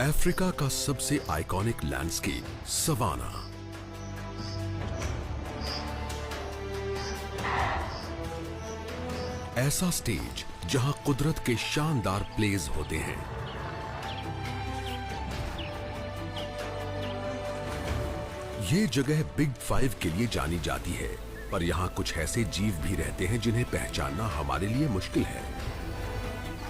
Africa का सबसे iconic landscape savanna. ऐसा स्टेज जहां कुदरत के शानदार प्लेज होते हैं। ये जगह बिग 5 के लिए जानी जाती है, पर यहां कुछ ऐसे जीव भी रहते हैं जिन्हें पहचानना हमारे लिए मुश्किल है।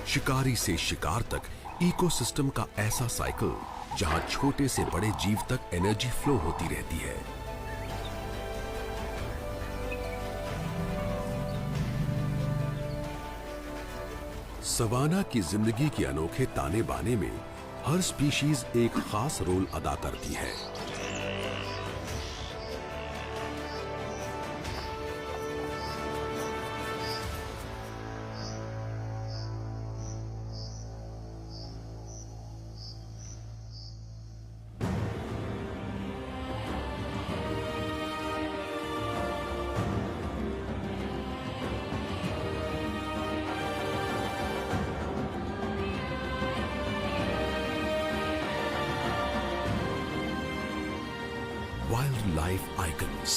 शिकारी से शिकार तक इकोसिस्टम का ऐसा साइकिल जहां छोटे से बड़े जीव तक एनर्जी फ्लो होती रहती है। सवाना की जिंदगी के अनोखे ताने बाने में हर स्पीशीज एक खास रोल अदा करती है। Wild life icons.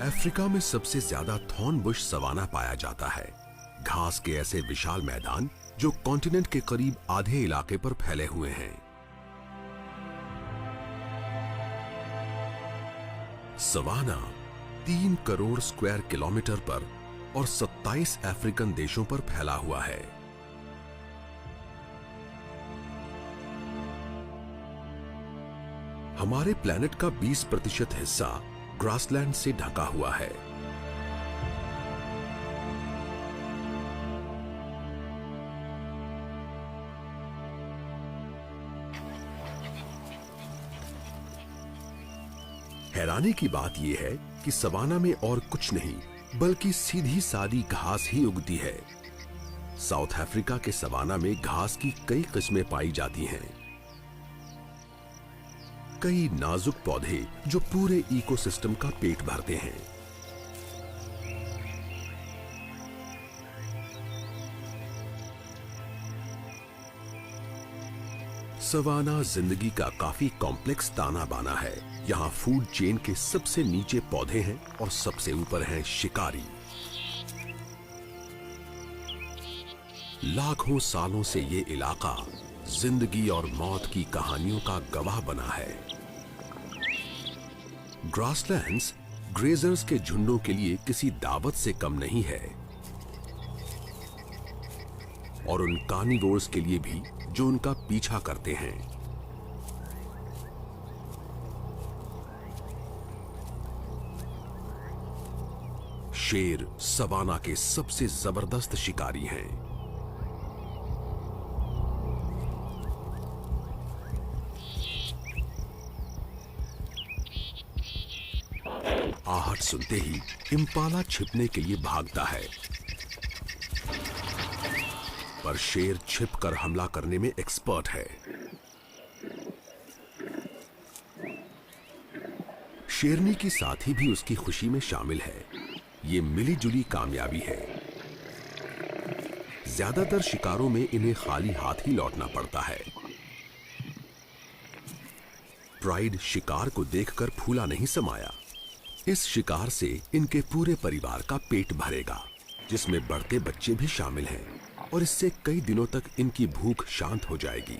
अफ्रीका में सबसे ज्यादा थॉर्न बुश सवाना पाया जाता है। घास के ऐसे विशाल मैदान जो कॉन्टिनेंट के करीब आधे इलाके पर फैले हुए हैं। सवाना 3 करोड़ स्क्वायर किलोमीटर पर और 27 अफ्रीकन देशों पर फैला हुआ है। हमारे प्लैनेट का 20% हिस्सा ग्रासलैंड से ढका हुआ है। हैरानी की बात यह है कि सवाना में और कुछ नहीं बल्कि सीधी सादी घास ही उगती है। साउथ अफ्रीका के सवाना में घास की कई किस्में पाई जाती हैं। कई नाजुक पौधे जो पूरे इकोसिस्टम का पेट भरते हैं। सवाना जिंदगी का काफी कॉम्प्लेक्स ताना बाना है। यहाँ फूड चेन के सबसे नीचे पौधे हैं और सबसे ऊपर हैं शिकारी। लाखों सालों से ये इलाका जिंदगी और मौत की कहानियों का गवाह बना है। ग्रासलैंड्स ग्रेजर्स के झुंडों के लिए किसी दावत से कम नहीं है, और उन कार्निवोर्स के लिए भी जो उनका पीछा करते हैं। शेर सवाना के सबसे जबरदस्त शिकारी हैं। आहट सुनते ही इम्पाला छिपने के लिए भागता है, पर शेर छिपकर हमला करने में एक्सपर्ट है। शेरनी की साथी भी उसकी खुशी में शामिल है। ये मिलीजुली कामयाबी है। ज्यादातर शिकारों में इन्हें खाली हाथ ही लौटना पड़ता है। प्राइड शिकार को देखकर फूला नहीं समाया। इस शिकार से इनके पूरे परिवार का पेट भरेगा, जिसमें बढ़ते बच्चे भी शामिल हैं, और इससे कई दिनों तक इनकी भूख शांत हो जाएगी।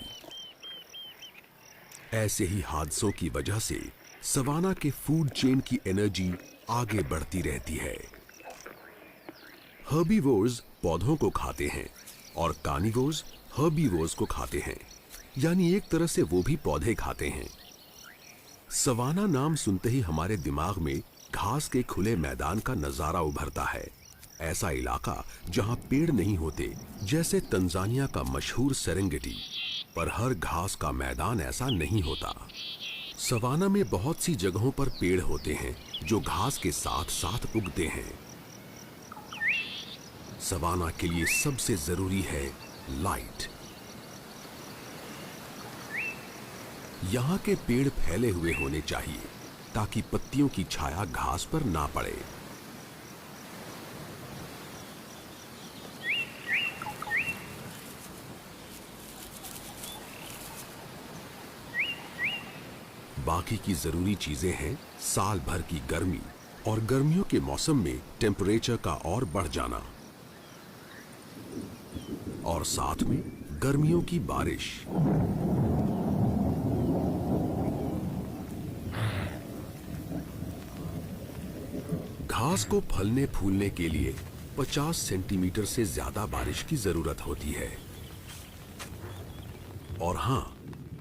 ऐसे ही हादसों की वजह से सवाना के फूड चेन की एनर्जी आगे बढ़ती रहती है। हर्बीवोर्स पौधों को खाते हैं और कार्निवोर्स हर्बीवोर्स को खाते हैं, यानी एक तरह से वो भी पौधे खाते हैं। सवाना नाम सुनते ही हमारे दिमाग में घास के खुले मैदान का नजारा उभरता है। ऐसा इलाका जहां पेड़ नहीं होते, जैसे तंजानिया का मशहूर सेरेंगेटी, पर हर घास का मैदान ऐसा नहीं होता। सवाना में बहुत सी जगहों पर पेड़ होते हैं जो घास के साथ साथ उगते हैं। सवाना के लिए सबसे जरूरी है लाइट। यहाँ के पेड़ फैले हुए होने चाहिए ताकि पत्तियों की छाया घास पर ना पड़े। बाकी की जरूरी चीजें हैं साल भर की गर्मी और गर्मियों के मौसम में टेम्परेचर का और बढ़ जाना, और साथ में गर्मियों की बारिश। घास को फलने फूलने के लिए 50 सेंटीमीटर से ज्यादा बारिश की जरूरत होती है। और हां,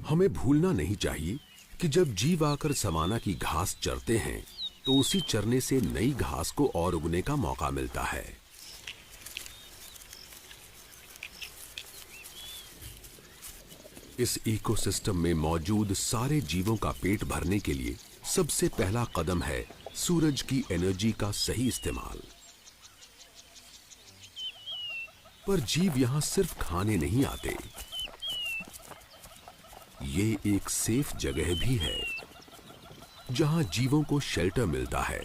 हमें भूलना नहीं चाहिए कि जब जीव आकर सवाना की घास चरते हैं तो उसी चरने से नई घास को और उगने का मौका मिलता है। इस इकोसिस्टम में मौजूद सारे जीवों का पेट भरने के लिए सबसे पहला कदम है सूरज की एनर्जी का सही इस्तेमाल। पर जीव यहां सिर्फ खाने नहीं आते, ये एक सेफ जगह भी है जहां जीवों को शेल्टर मिलता है।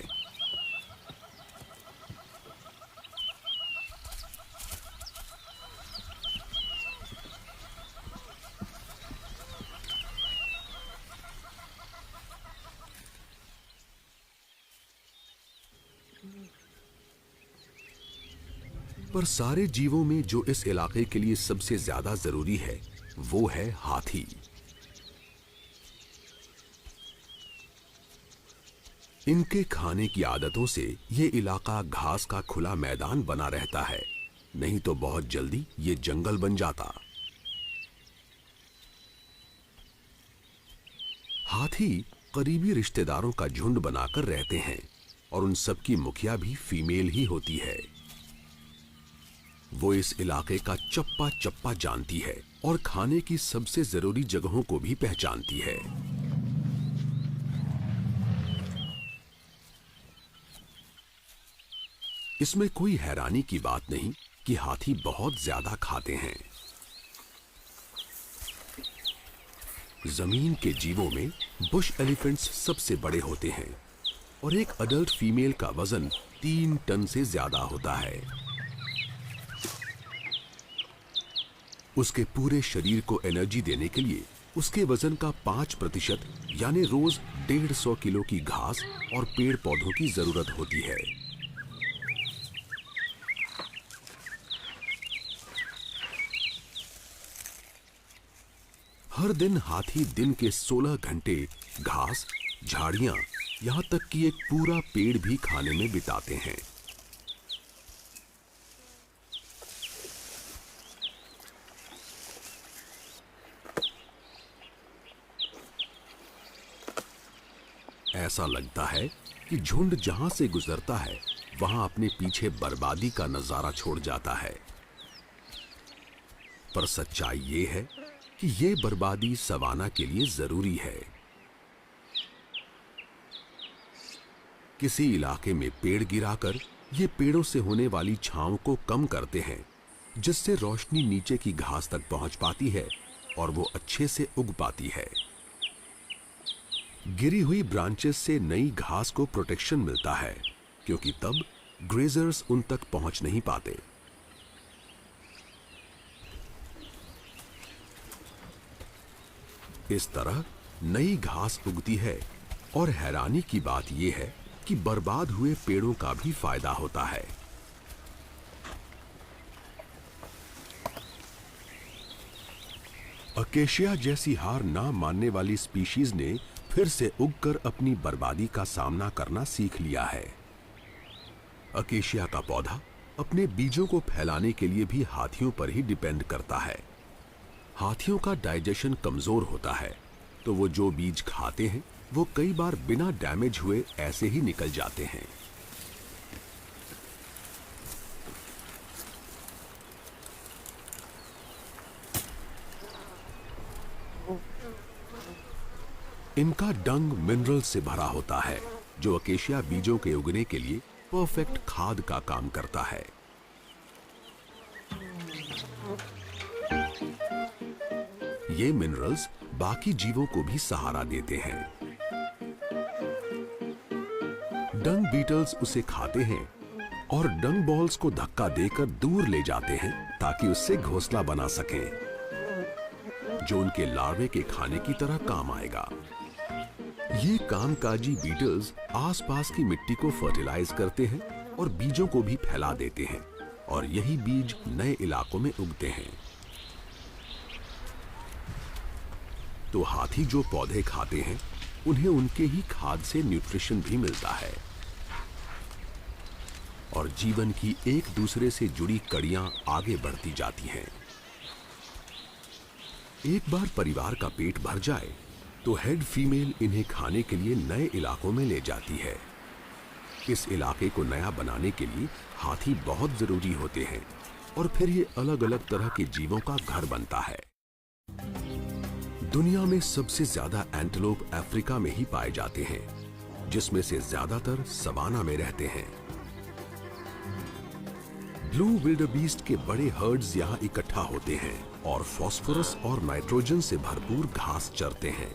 पर सारे जीवों में जो इस इलाके के लिए सबसे ज्यादा जरूरी है वो है हाथी। इनके खाने की आदतों से ये इलाका घास का खुला मैदान बना रहता है, नहीं तो बहुत जल्दी ये जंगल बन जाता। हाथी करीबी रिश्तेदारों का झुंड बनाकर रहते हैं और उन सब की मुखिया भी फीमेल ही होती है। वो इस इलाके का चप्पा चप्पा जानती है और खाने की सबसे जरूरी जगहों को भी पहचानती है। इसमें कोई हैरानी की बात नहीं कि हाथी बहुत ज्यादा खाते हैं। जमीन के जीवों में बुश एलिफेंट्स सबसे बड़े होते हैं और एक अडल्ट फीमेल का वजन 3 टन से ज्यादा होता है। उसके पूरे शरीर को एनर्जी देने के लिए उसके वजन का 5% यानी रोज 150 किलो की घास और पेड़ पौधों की जरूरत होती है। हर दिन हाथी दिन के 16 घंटे घास, झाड़ियां, यहां तक कि एक पूरा पेड़ भी खाने में बिताते हैं। ऐसा लगता है कि झुंड जहां से गुजरता है वहां अपने पीछे बर्बादी का नजारा छोड़ जाता है। पर सच्चाई ये है कि ये बर्बादी सवाना के लिए जरूरी है। किसी इलाके में पेड़ गिराकर ये पेड़ों से होने वाली छांव को कम करते हैं, जिससे रोशनी नीचे की घास तक पहुंच पाती है और वो अच्छे से उग पाती है। गिरी हुई ब्रांचेस से नई घास को प्रोटेक्शन मिलता है, क्योंकि तब ग्रेजर्स उन तक पहुंच नहीं पाते। इस तरह नई घास उगती है और हैरानी की बात यह है कि बर्बाद हुए पेड़ों का भी फायदा होता है। अकेशिया जैसी हार ना मानने वाली स्पीशीज ने फिर से उगकर अपनी बर्बादी का सामना करना सीख लिया है। अकेशिया का पौधा अपने बीजों को फैलाने के लिए भी हाथियों पर ही डिपेंड करता है। हाथियों का डाइजेशन कमजोर होता है, तो वो जो बीज खाते हैं वो कई बार बिना डैमेज हुए ऐसे ही निकल जाते हैं। इनका डंग मिनरल से भरा होता है, जो अकेशिया बीजों के उगने के लिए परफेक्ट खाद का काम करता है। ये मिनरल्स बाकी जीवों को भी सहारा देते हैं। डंग बीटल्स उसे खाते हैं और डंग बॉल्स को धक्का देकर दूर ले जाते हैं ताकि उससे घोंसला बना सकें, जो उनके लार्वे के खाने की तरह काम आएगा। ये कामकाजी बीटल्स आसपास की मिट्टी को फर्टिलाइज करते हैं और बीजों को भी फैला देते हैं और यही बीज नए इलाकों में उगते हैं। तो हाथी जो पौधे खाते हैं उन्हें उनके ही खाद से न्यूट्रिशन भी मिलता है और जीवन की एक दूसरे से जुड़ी कड़ियां आगे बढ़ती जाती हैं। एक बार परिवार का पेट भर जाए तो हेड फीमेल इन्हें खाने के लिए नए इलाकों में ले जाती है। इस इलाके को नया बनाने के लिए हाथी बहुत जरूरी होते हैं और फिर ये अलग अलग तरह के जीवों का घर बनता है। दुनिया में सबसे ज्यादा एंटीलोप अफ्रीका में ही पाए जाते हैं, जिसमें से ज्यादातर सवाना में रहते हैं। ब्लू विल्डरबीस्ट के बड़े हर्ड्स यहाँ इकट्ठा होते हैं और फास्फोरस और नाइट्रोजन से भरपूर घास चरते हैं।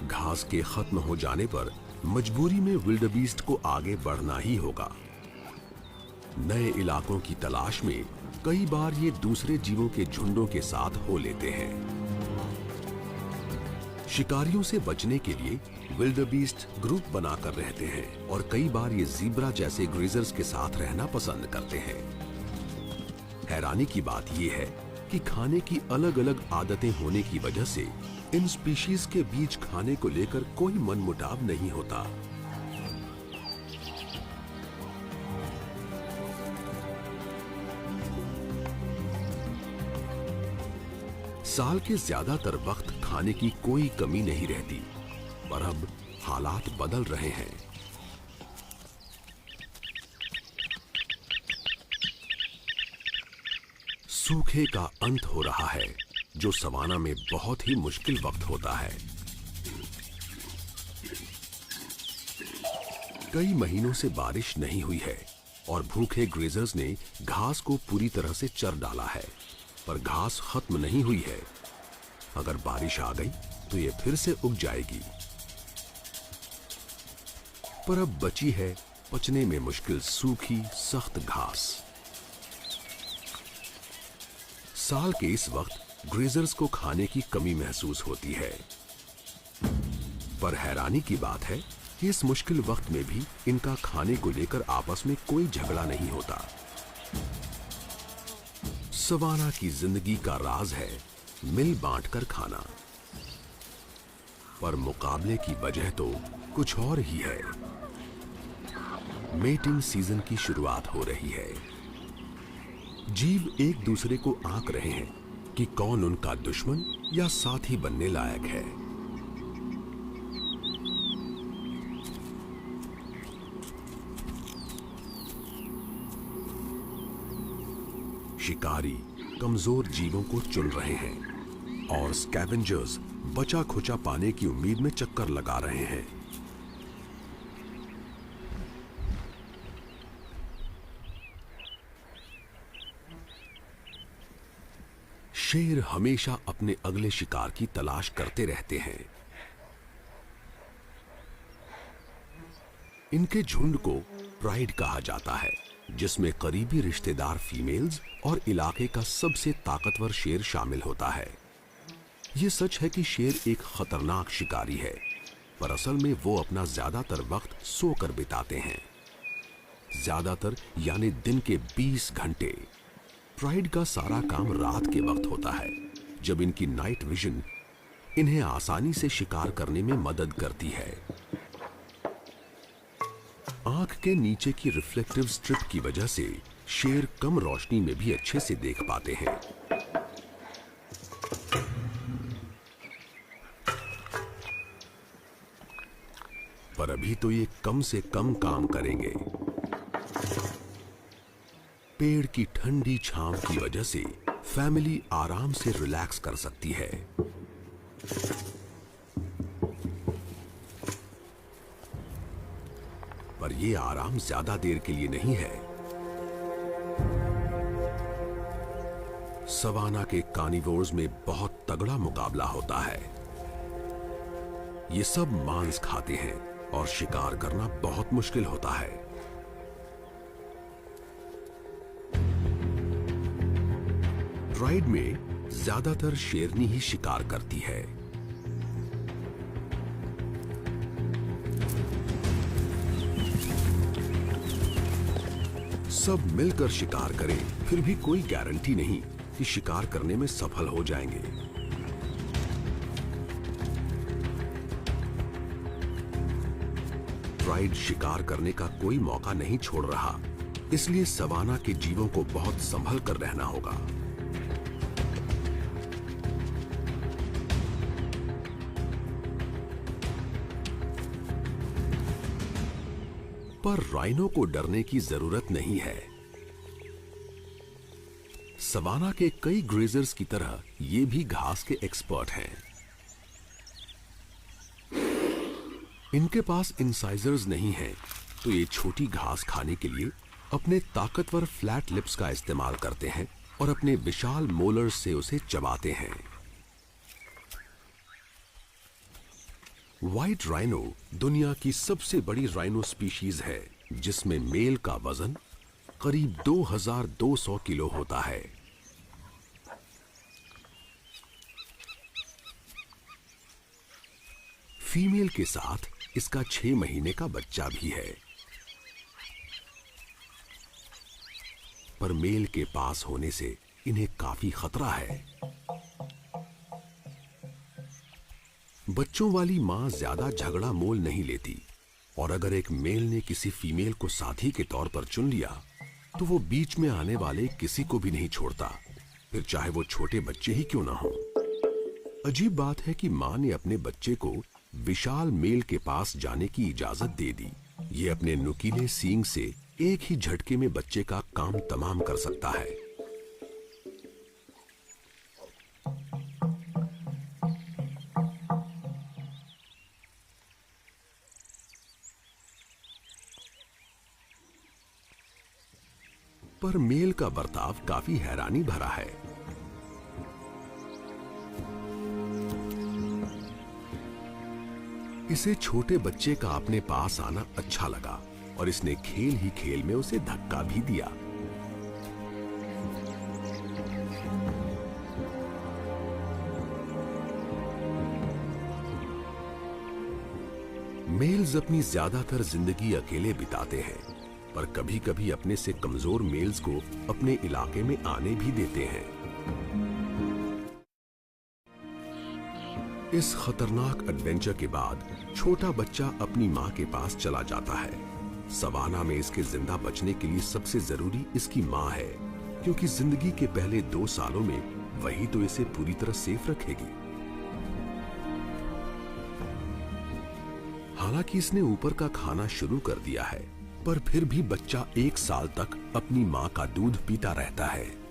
घास के खत्म हो जाने पर मजबूरी में विल्डरबीस्ट को आगे बढ़ना ही होगा। नए इलाकों की तलाश में कई बार ये दूसरे जीवों के झुंडों के साथ हो लेते हैं। शिकारियों से बचने के लिए विल्डरबीस्ट ग्रुप बनाकर रहते हैं और कई बार ये ज़ीब्रा जैसे ग्रेजर्स के साथ रहना पसंद करते हैं। हैरानी की बात यह है कि खाने की अलग अलग आदतें होने की वजह से इन स्पीशीज के बीच खाने को लेकर कोई मनमुटाव नहीं होता। साल के ज्यादातर वक्त खाने की कोई कमी नहीं रहती, पर अब हालात बदल रहे हैं। सूखे का अंत हो रहा है, जो सवाना में बहुत ही मुश्किल वक्त होता है। कई महीनों से बारिश नहीं हुई है और भूखे ग्रेजर्स ने घास को पूरी तरह से चर डाला है, पर घास खत्म नहीं हुई है। अगर बारिश आ गई तो ये फिर से उग जाएगी, पर अब बची है पचने में मुश्किल सूखी सख्त घास। साल के इस वक्त ग्रेजर्स को खाने की कमी महसूस होती है, पर हैरानी की बात है कि इस मुश्किल वक्त में भी इनका खाने को लेकर आपस में कोई झगड़ा नहीं होता। सवाना की जिंदगी का राज है मिल बांटकर खाना, पर मुकाबले की वजह तो कुछ और ही है। मेटिंग सीजन की शुरुआत हो रही है। जीव एक दूसरे को आंक रहे हैं कि कौन उनका दुश्मन या साथी बनने लायक है। शिकारी कमजोर जीवों को चुन रहे हैं और स्कैवेंजर्स बचा खुचा पाने की उम्मीद में चक्कर लगा रहे हैं। शेर हमेशा अपने अगले शिकार की तलाश करते रहते हैं। इनके झुंड को प्राइड कहा जाता है, जिसमें करीबी रिश्तेदार फीमेल्स और इलाके का सबसे ताकतवर शेर शामिल होता है। यह सच है कि शेर एक खतरनाक शिकारी है, पर असल में वो अपना ज्यादातर वक्त सोकर बिताते हैं। ज्यादातर यानी दिन के 20 घंटे। प्राइड का सारा काम रात के वक्त होता है, जब इनकी नाइट विजन इन्हें आसानी से शिकार करने में मदद करती है। आंख के नीचे की रिफ्लेक्टिव स्ट्रिप की वजह से शेर कम रोशनी में भी अच्छे से देख पाते हैं। पर अभी तो ये कम से कम काम करेंगे। पेड़ की ठंडी छांव की वजह से फैमिली आराम से रिलैक्स कर सकती है। पर यह आराम ज्यादा देर के लिए नहीं है। सवाना के कार्निवोर्स में बहुत तगड़ा मुकाबला होता है। ये सब मांस खाते हैं और शिकार करना बहुत मुश्किल होता है। प्राइड में ज्यादातर शेरनी ही शिकार करती है। सब मिलकर शिकार करें, फिर भी कोई गारंटी नहीं कि शिकार करने में सफल हो जाएंगे। प्राइड शिकार करने का कोई मौका नहीं छोड़ रहा, इसलिए सवाना के जीवों को बहुत संभल कर रहना होगा। पर राइनो को डरने की जरूरत नहीं है। सवाना के कई ग्रेजर्स की तरह ये भी घास के एक्सपर्ट हैं। इनके पास इंसाइजर्स नहीं हैं, तो ये छोटी घास खाने के लिए अपने ताकतवर फ्लैट लिप्स का इस्तेमाल करते हैं और अपने विशाल मोलर्स से उसे चबाते हैं। व्हाइट राइनो दुनिया की सबसे बड़ी राइनो स्पीशीज है, जिसमें मेल का वजन करीब 2200 किलो होता है। फीमेल के साथ इसका 6 महीने का बच्चा भी है। पर मेल के पास होने से इन्हें काफी खतरा है। बच्चों वाली मां ज्यादा झगड़ा मोल नहीं लेती, और अगर एक मेल ने किसी फीमेल को साथी के तौर पर चुन लिया तो वो बीच में आने वाले किसी को भी नहीं छोड़ता, फिर चाहे वो छोटे बच्चे ही क्यों ना हो। अजीब बात है कि मां ने अपने बच्चे को विशाल मेल के पास जाने की इजाजत दे दी। ये अपने नुकीले सींग से एक ही झटके में बच्चे का काम तमाम कर सकता है। पर मेल का बर्ताव काफी हैरानी भरा है। इसे छोटे बच्चे का अपने पास आना अच्छा लगा और इसने खेल ही खेल में उसे धक्का भी दिया। मेल्स अपनी ज्यादातर जिंदगी अकेले बिताते हैं, पर कभी-कभी अपने से कमजोर मेल्स को अपने इलाके में आने भी देते हैं। इस खतरनाक एडवेंचर के बाद छोटा बच्चा अपनी मां के पास चला जाता है। सवाना में इसके जिंदा बचने के लिए सबसे जरूरी इसकी मां है, क्योंकि जिंदगी के पहले 2 सालों में वही तो इसे पूरी तरह सेफ रखेगी। हालांकि इसने ऊपर का खाना शुरू कर दिया है, पर फिर भी बच्चा 1 साल तक अपनी मां का दूध पीता रहता है।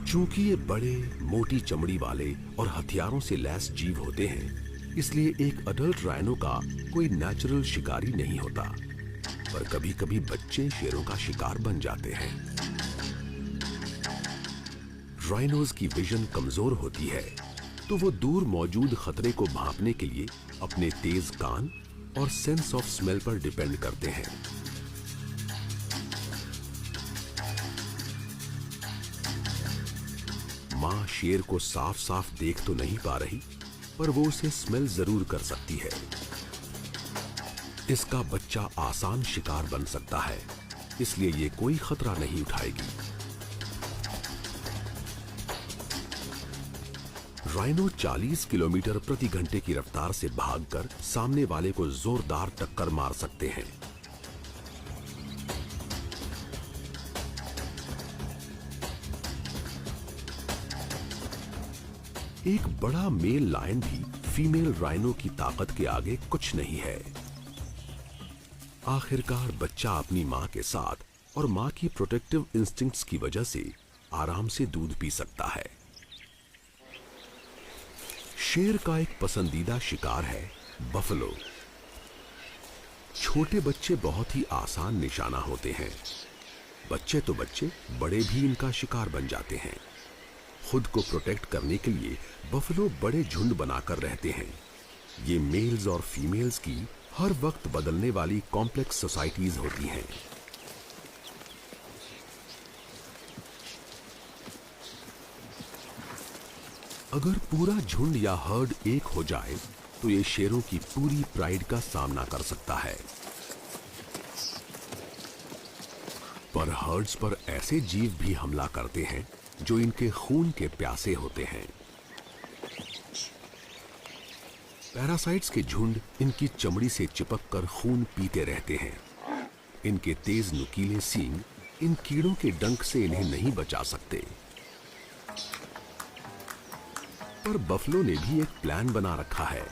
चूंकि ये बड़े, मोटी चमड़ी वाले और हथियारों से लैस जीव होते हैं, इसलिए एक अडल्ट राइनो का कोई नेचुरल शिकारी नहीं होता। पर कभी-कभी बच्चे शेरों का शिकार बन जाते हैं। राइनोज की विजन कमजोर होती है, तो वो दूर मौजूद खतरे को भांपने के लिए अपने तेज कान और सेंस ऑफ स्मेल पर डिपेंड करते हैं। मां शेर को साफ साफ देख तो नहीं पा रही, पर वो उसे स्मेल जरूर कर सकती है। इसका बच्चा आसान शिकार बन सकता है, इसलिए ये कोई खतरा नहीं उठाएगी। राइनो 40 किलोमीटर प्रति घंटे की रफ्तार से भागकर सामने वाले को जोरदार टक्कर मार सकते हैं। एक बड़ा मेल लायन भी फीमेल राइनो की ताकत के आगे कुछ नहीं है। आखिरकार बच्चा अपनी मां के साथ और मां की प्रोटेक्टिव इंस्टिंक्ट्स की वजह से आराम से दूध पी सकता है। शेर का एक पसंदीदा शिकार है बफलो। छोटे बच्चे बहुत ही आसान निशाना होते हैं। बच्चे तो बच्चे, बड़े भी इनका शिकार बन जाते हैं। खुद को प्रोटेक्ट करने के लिए बफलो बड़े झुंड बनाकर रहते हैं। ये मेल्स और फीमेल्स की हर वक्त बदलने वाली कॉम्प्लेक्स सोसाइटीज होती हैं। अगर पूरा झुंड या हर्ड एक हो जाए तो ये शेरों की पूरी प्राइड का सामना कर सकता है। पर हर्ड्स पर ऐसे जीव भी हमला करते हैं जो इनके खून के प्यासे होते हैं। पैरासाइट्स के झुंड इनकी चमड़ी से चिपककर खून पीते रहते हैं। इनके तेज नुकीले सींग इन कीड़ों के डंक से इन्हें नहीं बचा सकते। पर बफलो ने भी एक प्लान बना रखा है,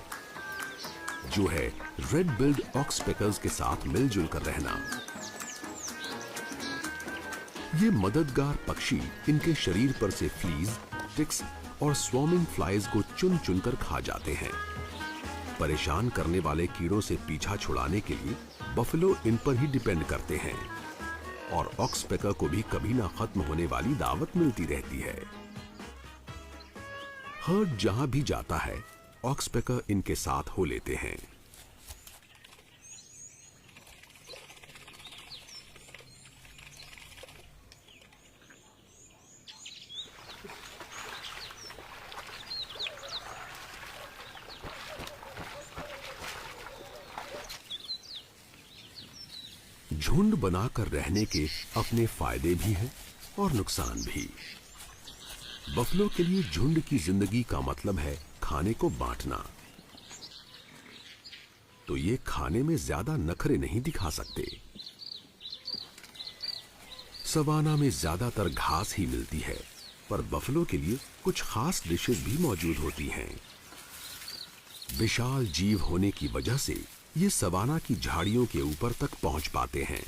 जो है रेड बिल्ड ऑक्सपेकर्स के साथ मिलजुल कर रहना। ये मददगार पक्षी इनके शरीर पर से फ्लीज, टिक्स और स्वॉर्मिंग फ्लाइज को चुन चुनकर खा जाते हैं। परेशान करने वाले कीड़ों से पीछा छुड़ाने के लिए बफलो इन पर ही डिपेंड करते हैं और ऑक्सपेकर को भी कभी ना खत्म होने वाली दावत मिलती रहती है। हर्ड जहां भी जाता है, ऑक्सपेकर इनके साथ हो लेते हैं। झुंड बनाकर रहने के अपने फायदे भी हैं और नुकसान भी। बफलो के लिए झुंड की जिंदगी का मतलब है खाने को बांटना। तो ये खाने में ज्यादा नखरे नहीं दिखा सकते। सवाना में ज्यादातर घास ही मिलती है, पर बफलो के लिए कुछ खास डिशेस भी मौजूद होती हैं। विशाल जीव होने की वजह से ये सवाना की झाड़ियों के ऊपर तक पहुंच पाते हैं।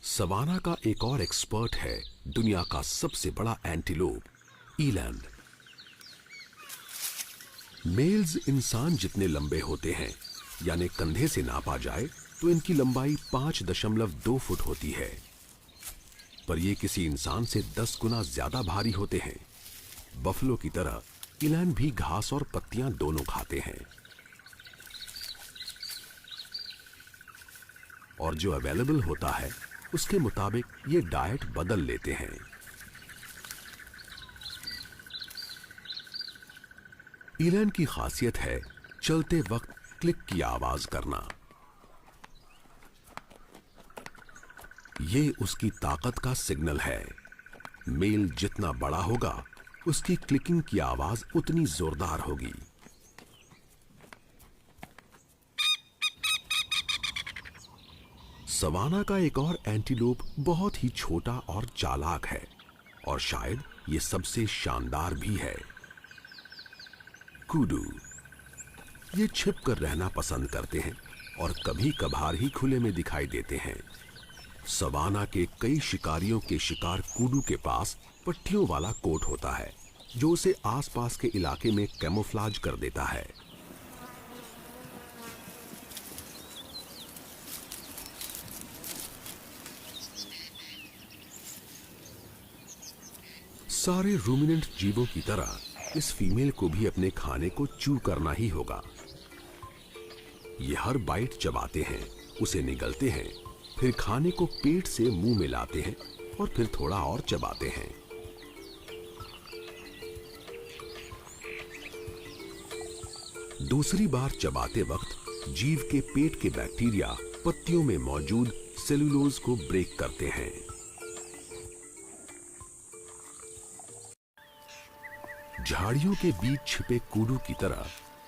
सवाना का एक और एक्सपर्ट है दुनिया का सबसे बड़ा एंटीलोप, ईलैंड। मेल्स इंसान जितने लंबे होते हैं, यानी कंधे से नापा जाए तो इनकी लंबाई 5.2 फुट होती है, पर ये किसी इंसान से 10 गुना ज्यादा भारी होते हैं। बफलो की तरह ईलैंड भी घास और पत्तियां दोनों खाते हैं, और जो अवेलेबल होता है उसके मुताबिक ये डाइट बदल लेते हैं। ईलैंड की खासियत है चलते वक्त क्लिक की आवाज करना। ये उसकी ताकत का सिग्नल है। मेल जितना बड़ा होगा, उसकी क्लिकिंग की आवाज उतनी जोरदार होगी। सवाना का एक और एंटीलोप बहुत ही छोटा और चालाक है, और शायद ये सबसे शानदार भी है, कूडू। ये छिपकर रहना पसंद करते हैं और कभी कभार ही खुले में दिखाई देते हैं। सवाना के कई शिकारियों के शिकार कूडू के पास पट्टियों वाला कोट होता है, जो उसे आसपास के इलाके में कैमोफ्लाज कर देता है। सारे रूमिनेंट जीवों की तरह इस फीमेल को भी अपने खाने को च्यू करना ही होगा। ये हर बाइट चबाते हैं, उसे निगलते हैं, फिर खाने को पेट से मुंह में लाते हैं और फिर थोड़ा और चबाते हैं। दूसरी बार चबाते वक्त जीव के पेट के बैक्टीरिया पत्तियों में मौजूद सेलुलोज को ब्रेक करते हैं। झाड़ियों के बीच छिपे कूडू की तरह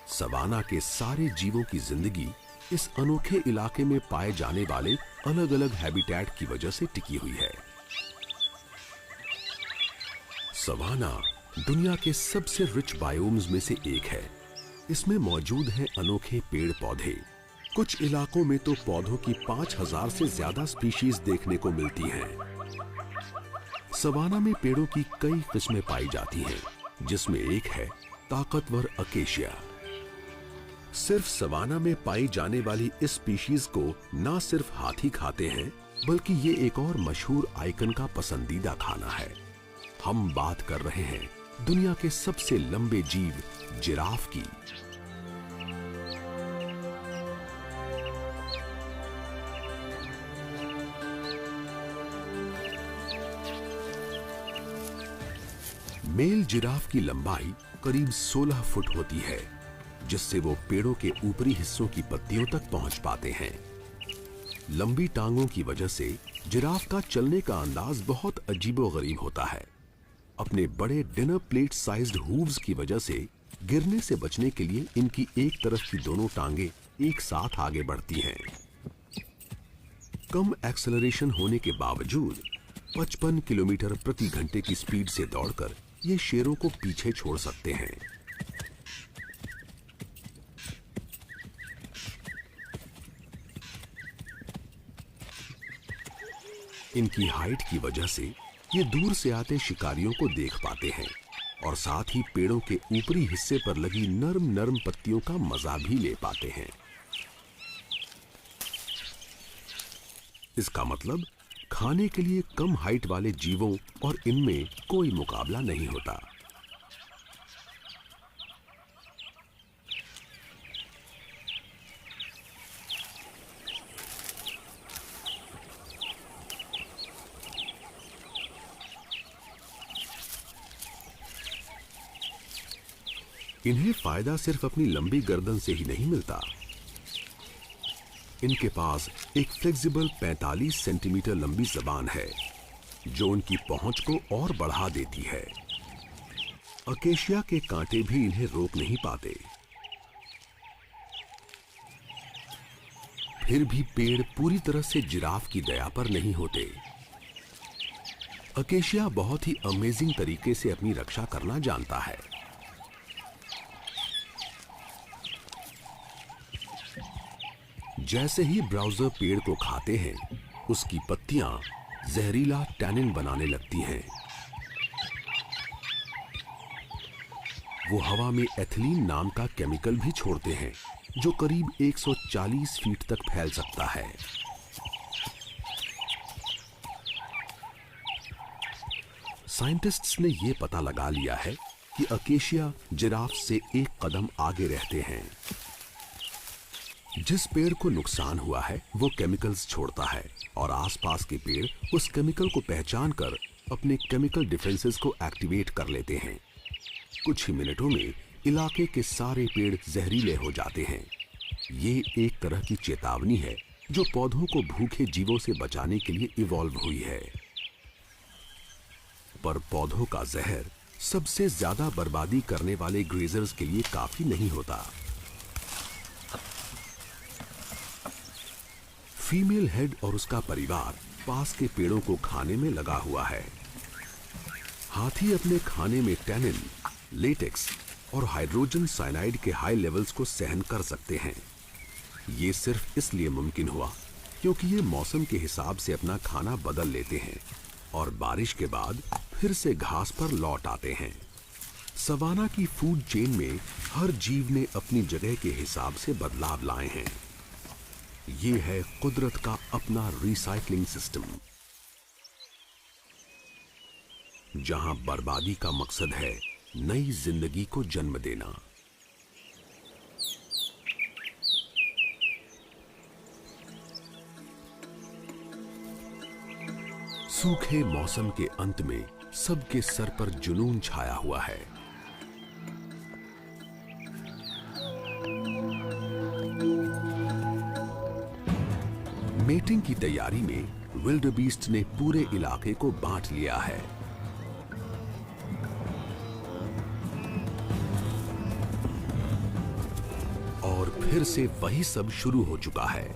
सवाना के सारे जीवों की जिंदगी इस अनोखे इलाके में पाए जाने वाले अलग अलग हैबिटेट की वजह से टिकी हुई है। सवाना दुनिया के सबसे रिच बायोम्स में से एक है। इसमें मौजूद हैं अनोखे पेड़ पौधे। कुछ इलाकों में तो पौधों की 5000 से ज्यादा स्पीशीज देखने को मिलती हैं। सवाना में पेड़ों की कई किस्में पाई जाती हैं, जिसमें एक है ताकतवर अकेशिया। सिर्फ सवाना में पाई जाने वाली इस स्पीशीज को ना सिर्फ हाथी खाते हैं, बल्कि ये एक और मशहूर आइकन का पसंदीदा खाना है। हम बात कर रहे हैं दुनिया के सबसे लंबे जीव जिराफ की। मेल जिराफ की लंबाई करीब 16 फुट होती है, जिससे वो पेड़ों के ऊपरी हिस्सों की पत्तियों तक पहुंच पाते हैं। लंबी टांगों की वजह से जिराफ का चलने का अंदाज बहुत अजीबोगरीब होता है। अपने बड़े डिनर प्लेट साइज्ड हूव्स की वजह से गिरने से बचने के लिए इनकी एक तरफ की दोनों टांगे एक साथ आगे बढ़ती हैं। कम एक्सेलरेशन होने के बावजूद 55 किलोमीटर प्रति घंटे की स्पीड से दौड़कर ये शेरों को पीछे छोड़ सकते हैं। इनकी हाइट की वजह से ये दूर से आते शिकारियों को देख पाते हैं और साथ ही पेड़ों के ऊपरी हिस्से पर लगी नरम नरम पत्तियों का मजा भी ले पाते हैं। इसका मतलब खाने के लिए कम हाइट वाले जीवों और इनमें कोई मुकाबला नहीं होता। इन्हें फायदा सिर्फ अपनी लंबी गर्दन से ही नहीं मिलता। इनके पास एक फ्लेक्सिबल 45 सेंटीमीटर लंबी जबान है, जो उनकी पहुंच को और बढ़ा देती है। अकेशिया के कांटे भी इन्हें रोक नहीं पाते। फिर भी पेड़ पूरी तरह से जिराफ की दया पर नहीं होते। अकेशिया बहुत ही अमेजिंग तरीके से अपनी रक्षा करना जानता है। जैसे ही ब्राउजर पेड़ को खाते हैं, उसकी पत्तियां जहरीला टैनिन बनाने लगती हैं। वो हवा में एथिलीन नाम का केमिकल भी छोड़ते हैं, जो करीब 140 फीट तक फैल सकता है। साइंटिस्ट्स ने यह पता लगा लिया है कि अकेशिया जिराफ से एक कदम आगे रहते हैं। जिस पेड़ को नुकसान हुआ है वो केमिकल्स छोड़ता है और आसपास के पेड़ उस केमिकल को पहचान कर अपने केमिकल डिफेंसेस को एक्टिवेट कर लेते हैं। कुछ ही मिनटों में इलाके के सारे पेड़ जहरीले हो जाते हैं। ये एक तरह की चेतावनी है जो पौधों को भूखे जीवों से बचाने के लिए इवॉल्व हुई है। पर पौधों का जहर सबसे ज्यादा बर्बादी करने वाले ग्रेजर्स के लिए काफी नहीं होता। फीमेल हेड और उसका परिवार पास के पेड़ों को खाने में लगा हुआ है। हाथी अपने खाने में टैनिन, लेटेक्स और हाइड्रोजन साइनाइड के हाई लेवल्स को सहन कर सकते हैं। ये सिर्फ इसलिए मुमकिन हुआ क्योंकि ये मौसम के हिसाब से अपना खाना बदल लेते हैं और बारिश के बाद फिर से घास पर लौट आते हैं। सवाना की फूड चेन में हर जीव ने अपनी जगह के हिसाब से बदलाव लाए हैं। ये है कुदरत का अपना रिसाइकलिंग सिस्टम, जहां बर्बादी का मकसद है नई जिंदगी को जन्म देना। सूखे मौसम के अंत में सबके सर पर जुनून छाया हुआ है। मेटिंग की तैयारी में विल्डबीस्ट ने पूरे इलाके को बांट लिया है। और फिर से वही सब शुरू हो चुका है।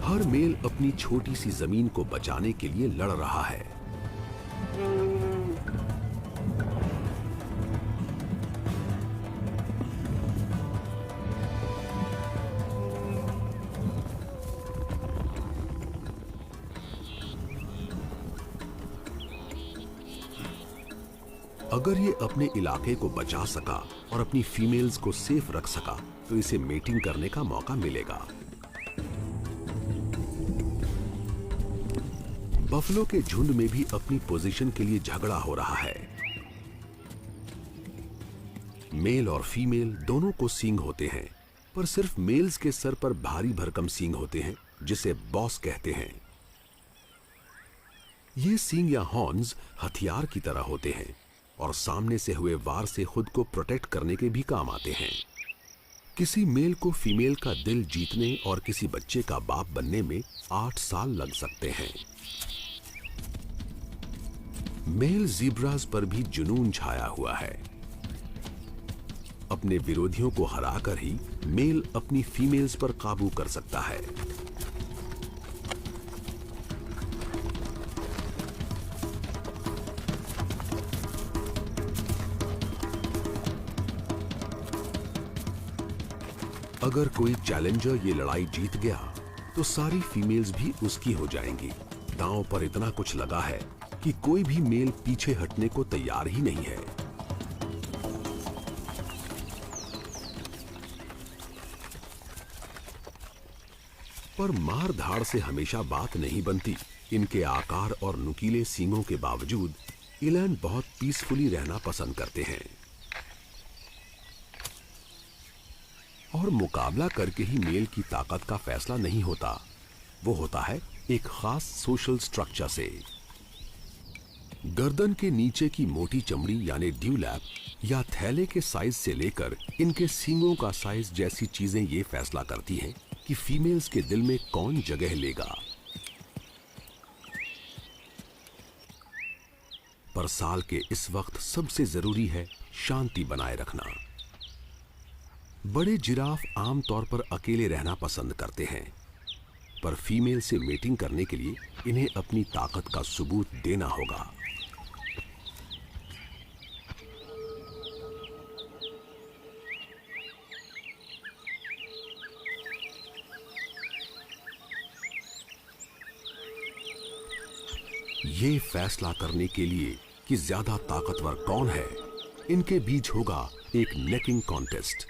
हर मेल अपनी छोटी सी जमीन को बचाने के लिए लड़ रहा है। अगर ये अपने इलाके को बचा सका और अपनी फीमेल्स को सेफ रख सका तो इसे मेटिंग करने का मौका मिलेगा। बफलो के झुंड में भी अपनी पोजीशन के लिए झगड़ा हो रहा है। मेल और फीमेल दोनों को सींग होते हैं, पर सिर्फ मेल्स के सर पर भारी भरकम सींग होते हैं, जिसे बॉस कहते हैं। ये सींग या हॉर्न्स हथियार की तरह होते हैं और सामने से हुए वार से खुद को प्रोटेक्ट करने के भी काम आते हैं। किसी मेल को फीमेल का दिल जीतने और किसी बच्चे का बाप बनने में 8 साल लग सकते हैं। मेल ज़ीब्रास पर भी जुनून छाया हुआ है। अपने विरोधियों को हराकर ही मेल अपनी फीमेल्स पर काबू कर सकता है। अगर कोई चैलेंजर ये लड़ाई जीत गया तो सारी फीमेल्स भी उसकी हो जाएंगी। दांव पर इतना कुछ लगा है कि कोई भी मेल पीछे हटने को तैयार ही नहीं है। पर मार धाड़ से हमेशा बात नहीं बनती। इनके आकार और नुकीले सींगों के बावजूद इलैंड बहुत पीसफुली रहना पसंद करते हैं और मुकाबला करके ही मेल की ताकत का फैसला नहीं होता, वो होता है एक खास सोशल स्ट्रक्चर से। गर्दन के नीचे की मोटी चमड़ी यानी ड्यूलैप या थैले के साइज से लेकर इनके सींगों का साइज जैसी चीजें ये फैसला करती हैं कि फीमेल्स के दिल में कौन जगह लेगा। पर साल के इस वक्त सबसे जरूरी है शांति बनाए रखना। बड़े जिराफ आमतौर पर अकेले रहना पसंद करते हैं, पर फीमेल से मेटिंग करने के लिए इन्हें अपनी ताकत का सबूत देना होगा। ये फैसला करने के लिए कि ज्यादा ताकतवर कौन है, इनके बीच होगा एक नेकिंग कॉन्टेस्ट।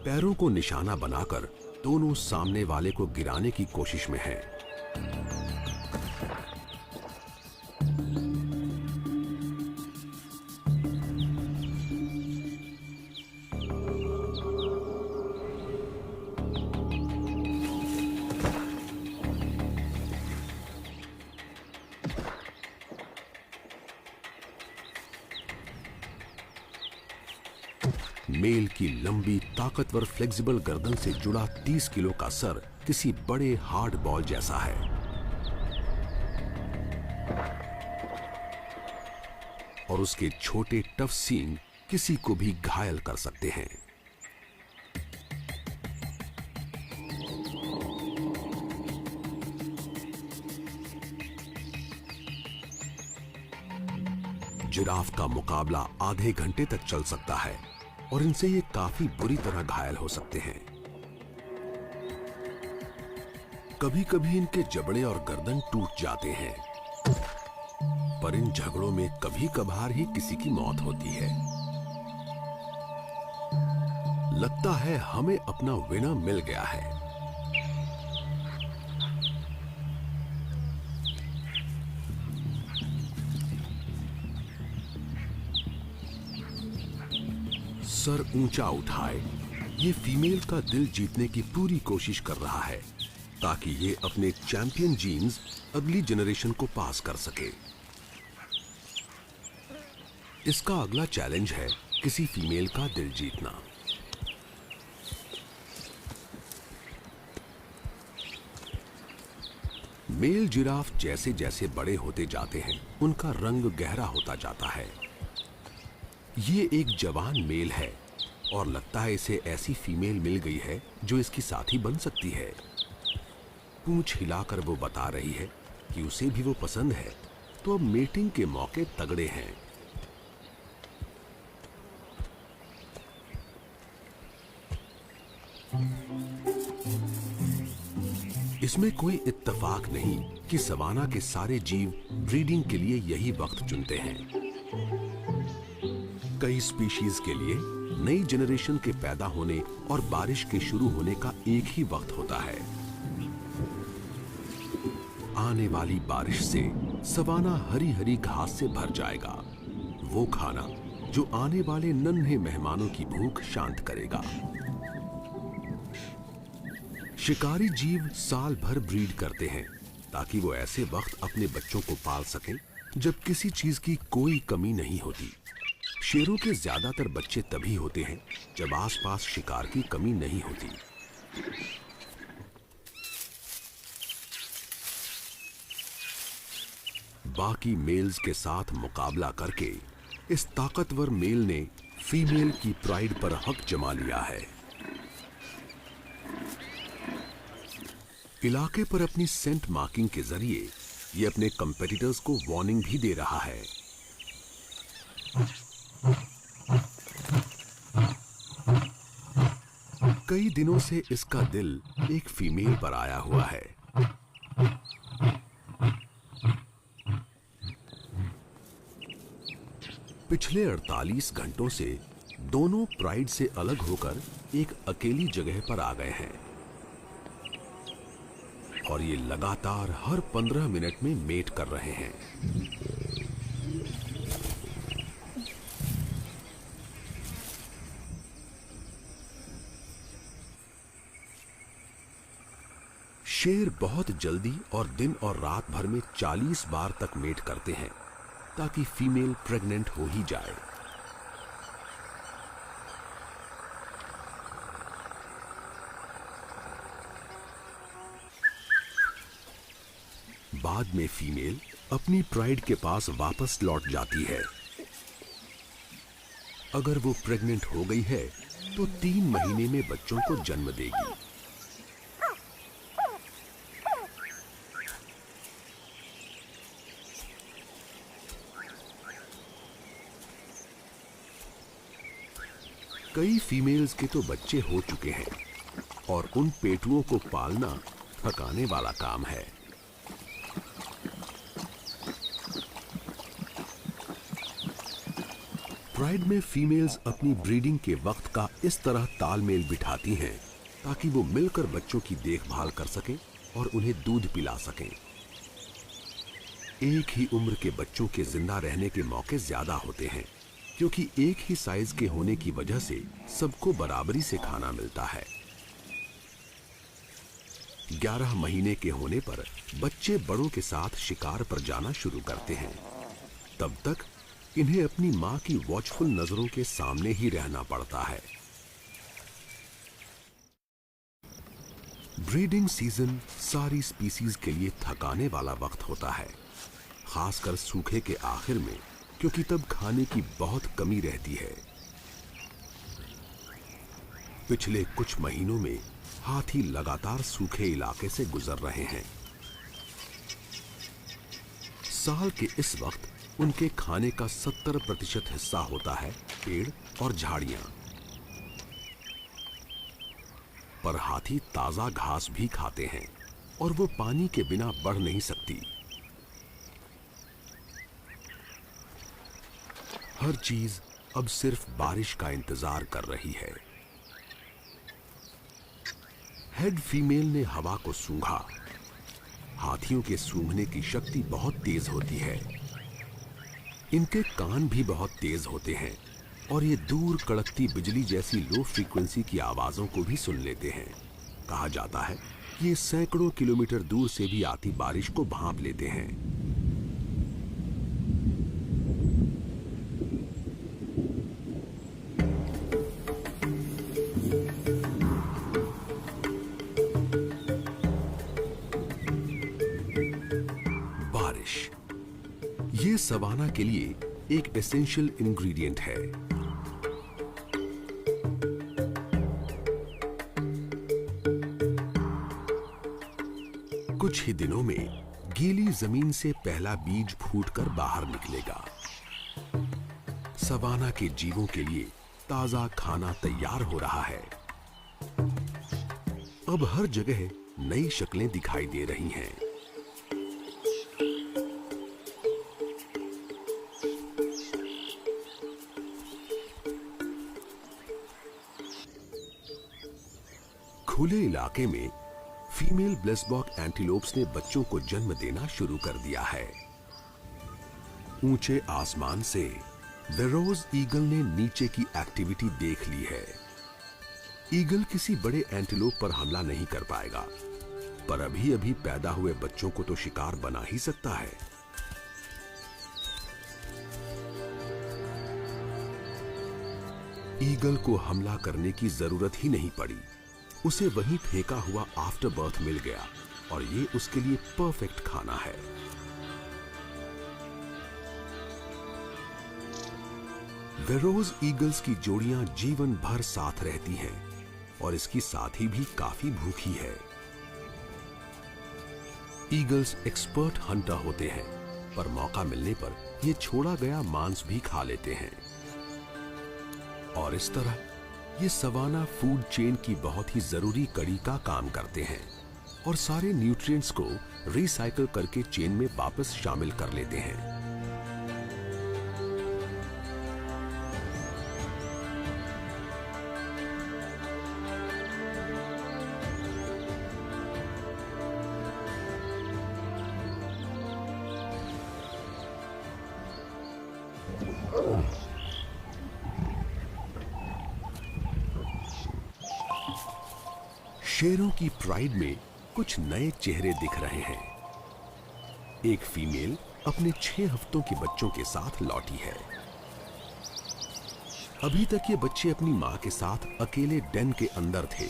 पैरों को निशाना बनाकर दोनों सामने वाले को गिराने की कोशिश में हैं। मेल की लंबी ताकतवर फ्लेक्सिबल गर्दन से जुड़ा 30 किलो का सर किसी बड़े हार्ड बॉल जैसा है और उसके छोटे टफ सींग किसी को भी घायल कर सकते हैं। जिराफ का मुकाबला आधे घंटे तक चल सकता है और इनसे ये काफी बुरी तरह घायल हो सकते हैं। कभी-कभी इनके जबड़े और गर्दन टूट जाते हैं, पर इन झगड़ों में कभी-कभार ही किसी की मौत होती है। लगता है हमें अपना विनर मिल गया है। सर ऊंचा उठाए, ये फीमेल का दिल जीतने की पूरी कोशिश कर रहा है ताकि ये अपने चैंपियन जीन्स अगली जनरेशन को पास कर सके। इसका अगला चैलेंज है किसी फीमेल का दिल जीतना। मेल जिराफ जैसे जैसे बड़े होते जाते हैं, उनका रंग गहरा होता जाता है। ये एक जवान मेल है और लगता है इसे ऐसी फीमेल मिल गई है जो इसकी साथी बन सकती है। पूंछ हिलाकर वो बता रही है कि उसे भी वो पसंद है, तो अब मेटिंग के मौके तगड़े हैं। इसमें कोई इत्तेफाक नहीं कि सवाना के सारे जीव ब्रीडिंग के लिए यही वक्त चुनते हैं। कई स्पीशीज के लिए नई जनरेशन के पैदा होने और बारिश के शुरू होने का एक ही वक्त होता है। आने वाली बारिश से सवाना हरी हरी घास से भर जाएगा, वो खाना जो आने वाले नन्हे मेहमानों की भूख शांत करेगा। शिकारी जीव साल भर ब्रीड करते हैं ताकि वो ऐसे वक्त अपने बच्चों को पाल सकें जब किसी चीज की कोई कमी नहीं होती। शेरों के ज्यादातर बच्चे तभी होते हैं जब आसपास शिकार की कमी नहीं होती। बाकी मेल्स के साथ मुकाबला करके इस ताकतवर मेल ने फीमेल की प्राइड पर हक जमा लिया है। इलाके पर अपनी सेंट मार्किंग के जरिए ये अपने कंपेटिटर्स को वार्निंग भी दे रहा है। कई दिनों से इसका दिल एक फीमेल पर आया हुआ है। पिछले 48 घंटों से दोनों प्राइड से अलग होकर एक अकेली जगह पर आ गए हैं और ये लगातार हर 15 मिनट में मेट कर रहे हैं। शेर बहुत जल्दी और दिन और रात भर में 40 बार तक मेट करते हैं ताकि फीमेल प्रेग्नेंट हो ही जाए। बाद में फीमेल अपनी प्राइड के पास वापस लौट जाती है। अगर वो प्रेग्नेंट हो गई है तो 3 महीने में बच्चों को जन्म देगी। कई फीमेल्स के तो बच्चे हो चुके हैं और उन पेटुओं को पालना थकाने वाला काम है। प्राइड में फीमेल्स अपनी ब्रीडिंग के वक्त का इस तरह तालमेल बिठाती हैं ताकि वो मिलकर बच्चों की देखभाल कर सकें और उन्हें दूध पिला सकें। एक ही उम्र के बच्चों के जिंदा रहने के मौके ज्यादा होते हैं क्योंकि एक ही साइज के होने की वजह से सबको बराबरी से खाना मिलता है। 11 महीने के होने पर बच्चे बड़ों के साथ शिकार पर जाना शुरू करते हैं। तब तक इन्हें अपनी मां की वॉचफुल नजरों के सामने ही रहना पड़ता है। ब्रीडिंग सीजन सारी स्पीसीज के लिए थकाने वाला वक्त होता है, खासकर सूखे के आखिर में, क्योंकि तब खाने की बहुत कमी रहती है। पिछले कुछ महीनों में हाथी लगातार सूखे इलाके से गुजर रहे हैं। साल के इस वक्त उनके खाने का 70% हिस्सा होता है पेड़ और झाड़ियां। पर हाथी ताजा घास भी खाते हैं और वो पानी के बिना बढ़ नहीं सकती। हर चीज अब सिर्फ बारिश का इंतजार कर रही है। हेड फीमेल ने हवा को सूंघा। हाथियों के सूंघने की शक्ति बहुत तेज होती है। इनके कान भी बहुत तेज होते हैं और ये दूर कड़कती बिजली जैसी लो फ्रीक्वेंसी की आवाजों को भी सुन लेते हैं। कहा जाता है कि ये सैकड़ों किलोमीटर दूर से भी आती बारिश को भांप लेते हैं। ये सवाना के लिए एक एसेंशियल इंग्रेडिएंट है। कुछ ही दिनों में गीली जमीन से पहला बीज फूटकर बाहर निकलेगा। सवाना के जीवों के लिए ताजा खाना तैयार हो रहा है। अब हर जगह नई शक्लें दिखाई दे रही हैं। खुले इलाके में फीमेल ब्लेसबॉक एंटीलोप्स ने बच्चों को जन्म देना शुरू कर दिया है। ऊंचे आसमान से वेरोज ईगल ने नीचे की एक्टिविटी देख ली है। ईगल किसी बड़े एंटीलोप पर हमला नहीं कर पाएगा, पर अभी अभी पैदा हुए बच्चों को तो शिकार बना ही सकता है। ईगल को हमला करने की जरूरत ही नहीं पड़ी, उसे वहीं फेंका हुआ आफ्टर बर्थ मिल गया और ये उसके लिए परफेक्ट खाना है। वेरोज ईगल्स की जोड़ियां जीवन भर साथ रहती हैं और इसकी साथी भी काफी भूखी है। ईगल्स एक्सपर्ट हंटर होते हैं, पर मौका मिलने पर ये छोड़ा गया मांस भी खा लेते हैं और इस तरह ये सवाना फूड चेन की बहुत ही जरूरी कड़ी का काम करते हैं और सारे न्यूट्रिएंट्स को रिसाइकल करके चेन में वापस शामिल कर लेते हैं। शेरों की प्राइड में कुछ नए चेहरे दिख रहे हैं। एक फीमेल अपने 6 हफ्तों के बच्चों के साथ लौटी है। अभी तक ये बच्चे अपनी मां के साथ अकेले डेन के अंदर थे,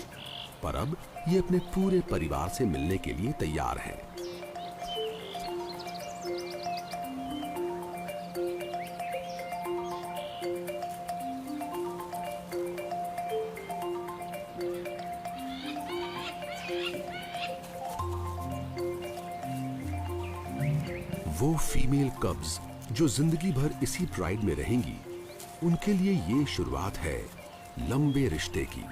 पर अब ये अपने पूरे परिवार से मिलने के लिए तैयार हैं। वो फीमेल कब्स जो जिंदगी भर इसी प्राइड में रहेंगी, उनके लिए ये शुरुआत है लंबे रिश्ते की।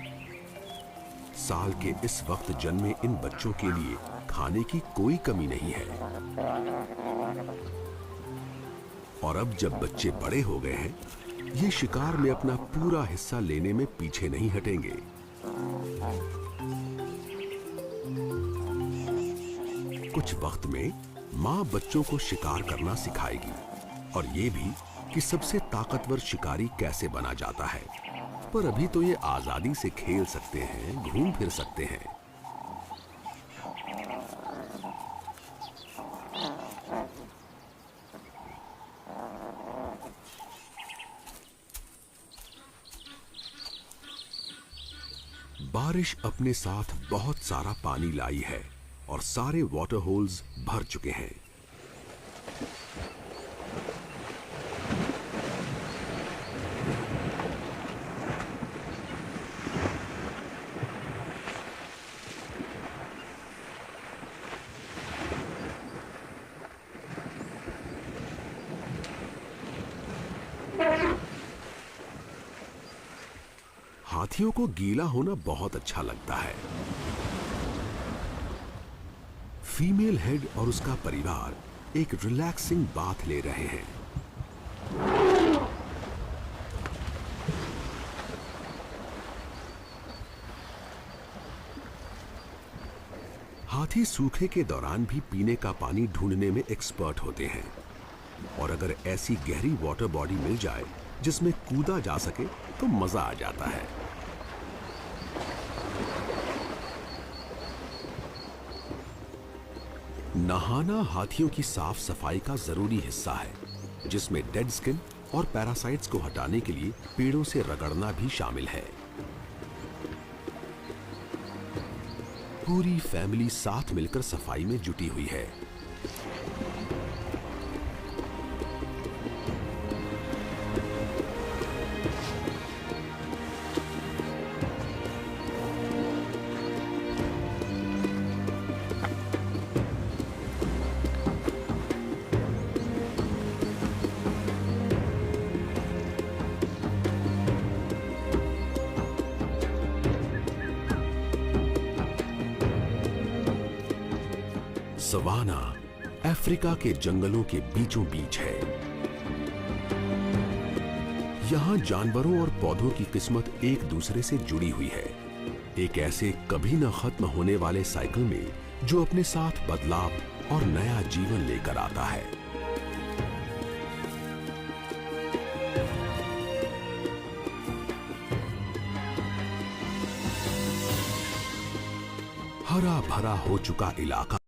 साल के इस वक्त जन्मे इन बच्चों के लिए खाने की कोई कमी नहीं है और अब जब बच्चे बड़े हो गए हैं, ये शिकार में अपना पूरा हिस्सा लेने में पीछे नहीं हटेंगे। कुछ वक्त में मां बच्चों को शिकार करना सिखाएगी और ये भी कि सबसे ताकतवर शिकारी कैसे बना जाता है, पर अभी तो ये आजादी से खेल सकते हैं, घूम फिर सकते हैं। बारिश अपने साथ बहुत सारा पानी लाई है और सारे वाटर होल्स भर चुके हैं। हाथियों को गीला होना बहुत अच्छा लगता है। फीमेल हेड और उसका परिवार एक रिलैक्सिंग बाथ ले रहे हैं। हाथी सूखे के दौरान भी पीने का पानी ढूंढने में एक्सपर्ट होते हैं और अगर ऐसी गहरी वाटर बॉडी मिल जाए जिसमें कूदा जा सके तो मजा आ जाता है। नहाना हाथियों की साफ सफाई का जरूरी हिस्सा है, जिसमें डेड स्किन और पैरासाइट्स को हटाने के लिए पेड़ों से रगड़ना भी शामिल है। पूरी फैमिली साथ मिलकर सफाई में जुटी हुई है। सवाना अफ्रीका के जंगलों के बीचों बीच है। यहाँ जानवरों और पौधों की किस्मत एक दूसरे से जुड़ी हुई है। एक ऐसे कभी न खत्म होने वाले साइकिल में जो अपने साथ बदलाव और नया जीवन लेकर आता है। हरा भरा हो चुका इलाका